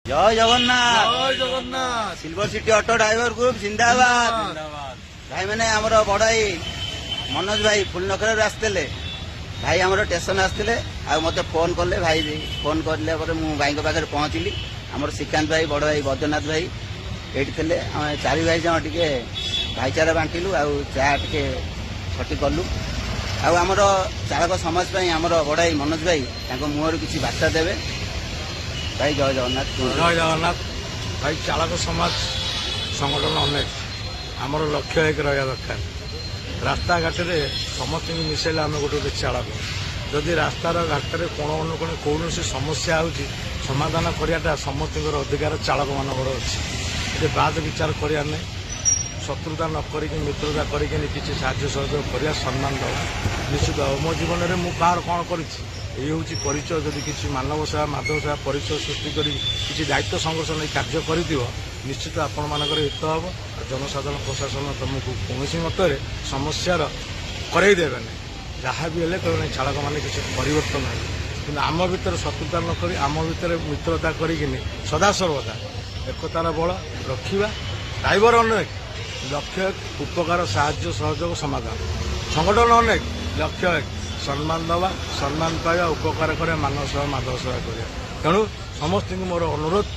জয় জগন্নাথ জয় Jagannath. Silver City auto driver group জিন্দাবাদ। ভাই মানে আমার বড় ভাই মনোଜ ଭାଇ ଫୁଲନଖରାରୁ ଆସିଥିଲେ। ଭାଇ ଆମର ଷ୍ଟେସନ ଆସିଥିଲେ ଆଉ ମତେ ଫୋନ କଲେ। ଭାଇ ଫୋନ କରିଲା ପରେ ମୁଁ ଭାଇଙ୍କ ପାଖରେ ପହଞ୍ଚିଲି। ଆମର ଶ୍ରୀକାନ୍ତ ଭାଇ ବଡ ଭାଇ ବୈଦ୍ୟନାଥ ଭାଇ ଏଇଠି ଥିଲେ। ଆମେ ଚାରି ଭାଇ ଜଣ ଟିକେ ଭାଇଚାରା ବାଣ୍ଟିଲୁ ଆଉ ଚା ଟିକେ ଛଟି କଲୁ। ଆଉ ଆମର ଚାଳକ ସମାଜ ପାଇଁ ଆମର ବଡ ଭାଇ ମନୋଜ ଭାଇ ତାଙ୍କ ମୁହଁରୁ କିଛି ବାର୍ତ୍ତା ଦେବେ। ଭାଇ ଜୟ ଜଗନ୍ନାଥ। ଜୟ ଜଗନ୍ନାଥ। ଭାଇ ଚାଳକ ସମାଜ ସଂଗଠନ ଅନେକ ଆମର ଲକ୍ଷ୍ୟ ଏକ ରହିବା ଦରକାର। ରାସ୍ତାଘାଟରେ ସମସ୍ତଙ୍କୁ ମିଶାଇଲେ ଆମେ ଗୋଟେ ଗୋଟେ ଚାଳକ। ଯଦି ରାସ୍ତାର ଘାଟରେ କୋଣ ଅନୁକୋଣ କୌଣସି ସମସ୍ୟା ହେଉଛି ସମାଧାନ କରିବାଟା ସମସ୍ତଙ୍କର ଅଧିକାର ଚାଳକମାନଙ୍କର ଅଛି। ଏଠି ବାଦ ବିଚାର କରିବା ନାହିଁ। ଶତ୍ରୁତା ନ କରିକି ମିତ୍ରତା କରିକି କିଛି ସାହାଯ୍ୟ ସହଯୋଗ କରିବା, ସମ୍ମାନ ଦେବା ନିଶ୍ଚିତ ହେବ। ମୋ ଜୀବନରେ ମୁଁ କାହାର କ'ଣ କରିଛି ଏଇ ହେଉଛି ପରିଚୟ। ଯଦି କିଛି ମାନବ ସେବା ମାଧବ ସେବା ପରିଚୟ ସୃଷ୍ଟି କରି କିଛି ଦାୟିତ୍ୱ ସଂଘର୍ଷ ନେଇ କାର୍ଯ୍ୟ କରିଥିବ ନିଶ୍ଚିତ ଆପଣମାନଙ୍କର ହିତ ହେବ। ଆଉ ଜନସାଧାରଣ ପ୍ରଶାସନ ତୁମକୁ କୌଣସି ମତରେ ସମସ୍ୟାର କରେଇ ଦେବେ ନାହିଁ। ଯାହା ବି ହେଲେ କହିବେ ଚାଳକମାନେ କିଛି ପରିବର୍ତ୍ତନ ହେବେ। କିନ୍ତୁ ଆମ ଭିତରେ ଶତ୍ରୁତା ନ କରି ଆମ ଭିତରେ ମିତ୍ରତା କରିକିନି ସଦାସର୍ବଦା ଏକତାର ବଳ ରଖିବା। ଡ୍ରାଇଭର ଅନେକ, ଲକ୍ଷ୍ୟ ଏକ ଉପକାର ସାହାଯ୍ୟ ସହଯୋଗ ସମାଧାନ। ସଂଗଠନ ଅନେକ, ଲକ୍ଷ୍ୟ ଏକ ସମ୍ମାନ ଦେବା, ସମ୍ମାନ ପାଇବା, ଉପକାର କରିବା, ମାନବ ସେବା ମାଧବ ସେବା କରିବା। ତେଣୁ ସମସ୍ତଙ୍କୁ ମୋର ଅନୁରୋଧ